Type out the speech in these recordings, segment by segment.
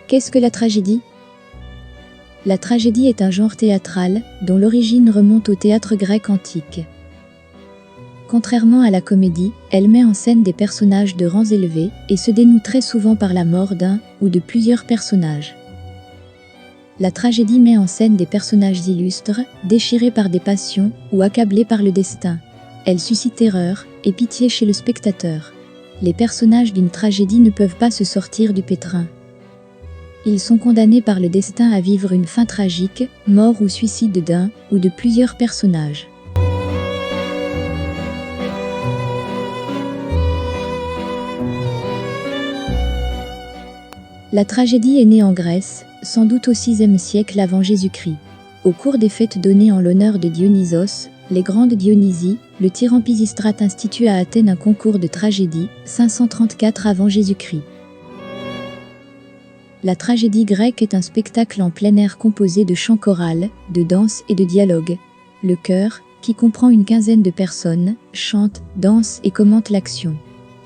Qu'est-ce que la tragédie? La tragédie est un genre théâtral dont l'origine remonte au théâtre grec antique. Contrairement à la comédie, elle met en scène des personnages de rangs élevés et se dénoue très souvent par la mort d'un ou de plusieurs personnages. La tragédie met en scène des personnages illustres, déchirés par des passions ou accablés par le destin. Elle suscite terreur et pitié chez le spectateur. Les personnages d'une tragédie ne peuvent pas se sortir du pétrin. Ils sont condamnés par le destin à vivre une fin tragique, mort ou suicide d'un ou de plusieurs personnages. La tragédie est née en Grèce, sans doute au VIe siècle avant Jésus-Christ. Au cours des fêtes données en l'honneur de Dionysos, les grandes Dionysies, le tyran Pisistrate institue à Athènes un concours de tragédie, 534 avant Jésus-Christ. La tragédie grecque est un spectacle en plein air composé de chants chorales, de danse et de dialogue. Le chœur, qui comprend une quinzaine de personnes, chante, danse et commente l'action.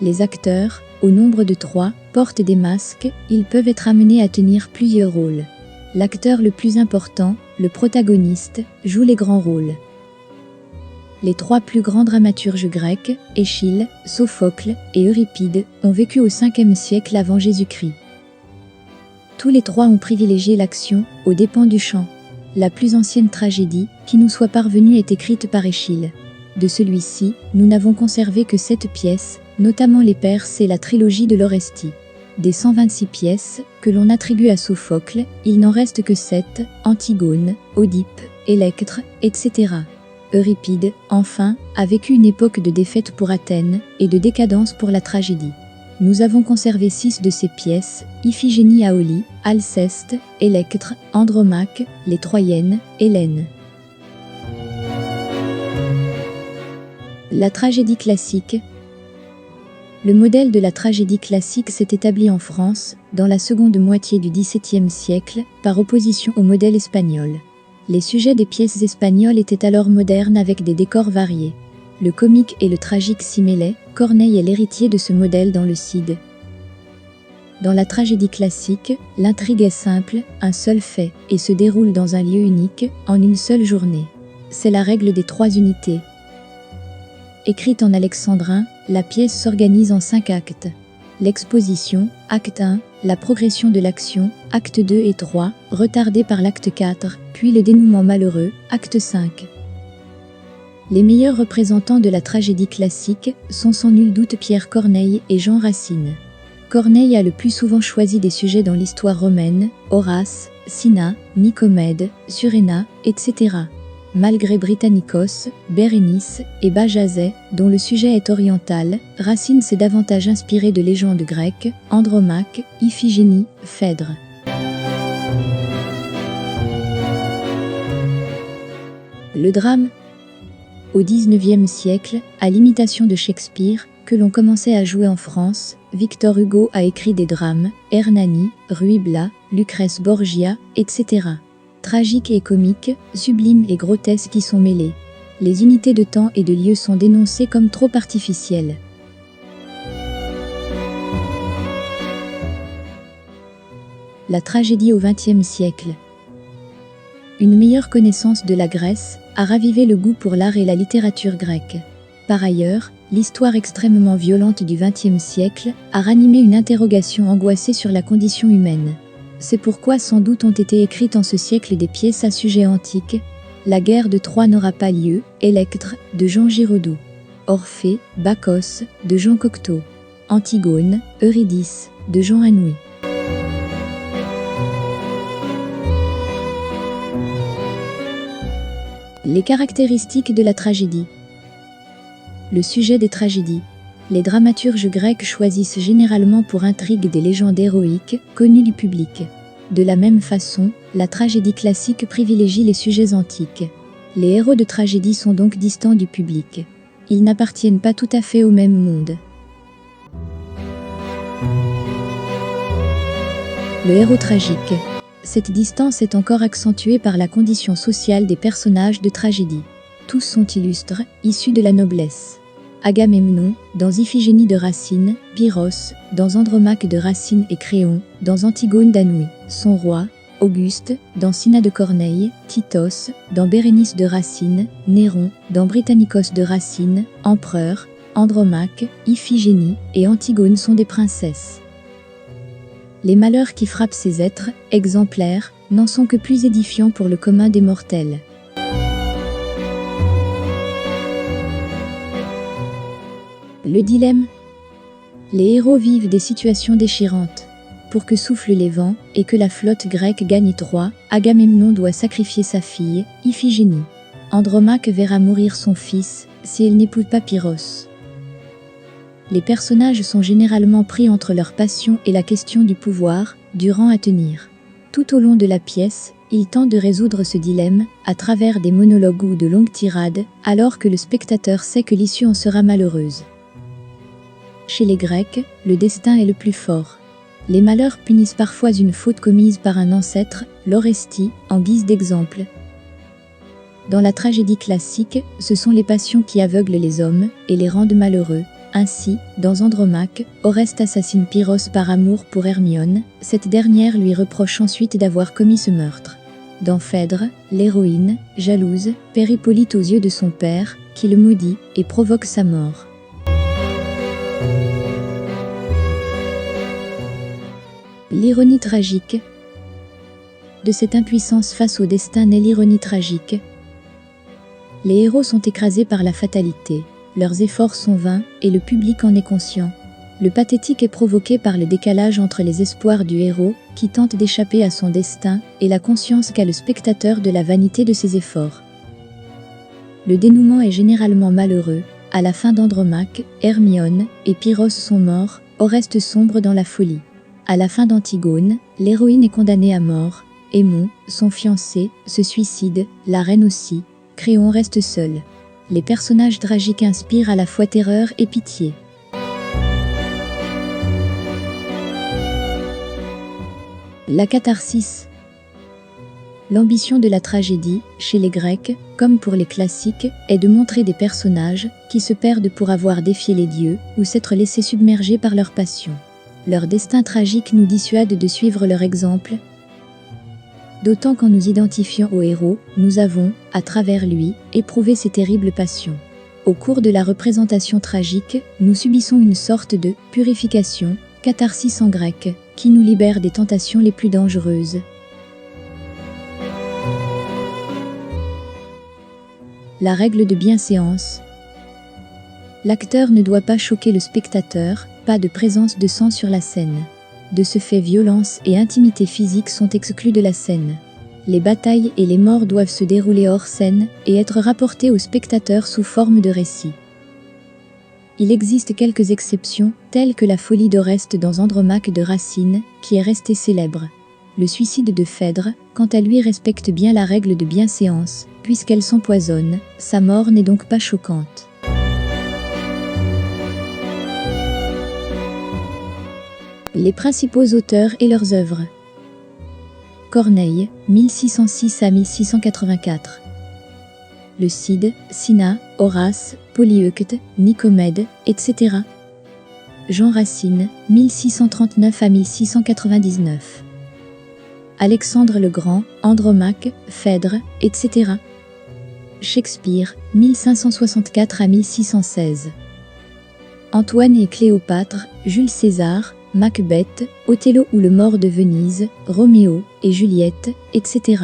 Les acteurs, au nombre de 3, portent des masques, ils peuvent être amenés à tenir plusieurs rôles. L'acteur le plus important, le protagoniste, joue les grands rôles. Les 3 plus grands dramaturges grecs, Échille, Sophocle et Euripide, ont vécu au 5e siècle avant Jésus-Christ. Tous les 3 ont privilégié l'action, aux dépens du chant. La plus ancienne tragédie qui nous soit parvenue est écrite par Échille. De celui-ci, nous n'avons conservé que 7 pièces, notamment les Perses et la trilogie de l'Orestie. Des 126 pièces que l'on attribue à Sophocle, il n'en reste que 7, Antigone, Oedipe, Électre, etc. Euripide, enfin, a vécu une époque de défaite pour Athènes et de décadence pour la tragédie. Nous avons conservé 6 de ces pièces, Iphigénie à Aulie, Alceste, Électre, Andromaque, les Troyennes, Hélène. La tragédie classique. Le modèle de la tragédie classique s'est établi en France, dans la seconde moitié du XVIIe siècle, par opposition au modèle espagnol. Les sujets des pièces espagnoles étaient alors modernes avec des décors variés. Le comique et le tragique s'y mêlaient, Corneille est l'héritier de ce modèle dans le Cid. Dans la tragédie classique, l'intrigue est simple, un seul fait, et se déroule dans un lieu unique, en une seule journée. C'est la règle des 3 unités. Écrite en alexandrin, la pièce s'organise en 5 actes. L'exposition, acte 1, la progression de l'action, acte 2 et 3, retardée par l'acte 4, puis le dénouement malheureux, acte 5. Les meilleurs représentants de la tragédie classique sont sans nul doute Pierre Corneille et Jean Racine. Corneille a le plus souvent choisi des sujets dans l'histoire romaine, Horace, Cinna, Nicomède, Suréna, etc. Malgré Britannicos, Bérénice et Bajazet, dont le sujet est oriental, Racine s'est davantage inspiré de légendes grecques, Andromaque, Iphigénie, Phèdre. Le drame. Au XIXe siècle, à l'imitation de Shakespeare, que l'on commençait à jouer en France, Victor Hugo a écrit des drames, Hernani, Ruy Blas, Lucrèce Borgia, etc. Tragiques et comiques, sublimes et grotesques y sont mêlés. Les unités de temps et de lieu sont dénoncées comme trop artificielles. La tragédie au XXe siècle. Une meilleure connaissance de la Grèce a ravivé le goût pour l'art et la littérature grecque. Par ailleurs, l'histoire extrêmement violente du XXe siècle a ranimé une interrogation angoissée sur la condition humaine. C'est pourquoi sans doute ont été écrites en ce siècle des pièces à sujet antique. La guerre de Troie n'aura pas lieu, Électre, de Jean Giraudoux. Orphée, Bacchos, de Jean Cocteau. Antigone, Eurydice, de Jean Anouilh. Les caractéristiques de la tragédie. Le sujet des tragédies. Les dramaturges grecs choisissent généralement pour intrigue des légendes héroïques, connues du public. De la même façon, la tragédie classique privilégie les sujets antiques. Les héros de tragédie sont donc distants du public. Ils n'appartiennent pas tout à fait au même monde. Le héros tragique. Cette distance est encore accentuée par la condition sociale des personnages de tragédie. Tous sont illustres, issus de la noblesse. Agamemnon, dans Iphigénie de Racine, Pyrrhos, dans Andromaque de Racine et Créon, dans Antigone d'Anouilh, son roi, Auguste, dans Cinna de Corneille, Titos, dans Bérénice de Racine, Néron, dans Britannicos de Racine, empereur, Andromaque, Iphigénie et Antigone sont des princesses. Les malheurs qui frappent ces êtres, exemplaires, n'en sont que plus édifiants pour le commun des mortels. Le dilemme. Les héros vivent des situations déchirantes. Pour que soufflent les vents et que la flotte grecque gagne Troie, Agamemnon doit sacrifier sa fille, Iphigénie. Andromaque verra mourir son fils, si elle n'épouse pas Pyrrhos. Les personnages sont généralement pris entre leur passion et la question du pouvoir, du rang à tenir. Tout au long de la pièce, ils tentent de résoudre ce dilemme, à travers des monologues ou de longues tirades, alors que le spectateur sait que l'issue en sera malheureuse. Chez les Grecs, le destin est le plus fort. Les malheurs punissent parfois une faute commise par un ancêtre, l'Orestie, en guise d'exemple. Dans la tragédie classique, ce sont les passions qui aveuglent les hommes et les rendent malheureux. Ainsi, dans Andromaque, Oreste assassine Pyrrhos par amour pour Hermione, cette dernière lui reproche ensuite d'avoir commis ce meurtre. Dans Phèdre, l'héroïne, jalouse, perd Hippolyte aux yeux de son père, qui le maudit et provoque sa mort. L'ironie tragique. De cette impuissance face au destin naît l'ironie tragique. Les héros sont écrasés par la fatalité, leurs efforts sont vains et le public en est conscient. Le pathétique est provoqué par le décalage entre les espoirs du héros, qui tente d'échapper à son destin, et la conscience qu'a le spectateur de la vanité de ses efforts. Le dénouement est généralement malheureux. À la fin d'Andromaque, Hermione et Pyrrhos sont morts, Oreste sombre dans la folie. À la fin d'Antigone, l'héroïne est condamnée à mort, Aimon, son fiancé, se suicide, la reine aussi, Créon reste seul. Les personnages tragiques inspirent à la fois terreur et pitié. La catharsis. L'ambition de la tragédie, chez les Grecs, comme pour les classiques, est de montrer des personnages qui se perdent pour avoir défié les dieux ou s'être laissés submerger par leur passion. Leur destin tragique nous dissuade de suivre leur exemple. D'autant qu'en nous identifiant au héros, nous avons, à travers lui, éprouvé ces terribles passions. Au cours de la représentation tragique, nous subissons une sorte de purification, catharsis en grec, qui nous libère des tentations les plus dangereuses. La règle de bienséance. L'acteur ne doit pas choquer le spectateur, pas de présence de sang sur la scène. De ce fait, violence et intimité physique sont exclus de la scène. Les batailles et les morts doivent se dérouler hors scène et être rapportés au spectateur sous forme de récit. Il existe quelques exceptions, telles que la folie d'Oreste dans Andromaque de Racine, qui est restée célèbre. Le suicide de Phèdre, quant à lui, respecte bien la règle de bienséance, puisqu'elle s'empoisonne, sa mort n'est donc pas choquante. Les principaux auteurs et leurs œuvres. Corneille, 1606 à 1684. Le Cid, Cinna, Horace, Polyeucte, Nicomède, etc. Jean Racine, 1639 à 1699. Alexandre le Grand, Andromaque, Phèdre, etc. Shakespeare, 1564 à 1616. Antoine et Cléopâtre, Jules César, Macbeth, Othello ou le Mort de Venise, Roméo et Juliette, etc.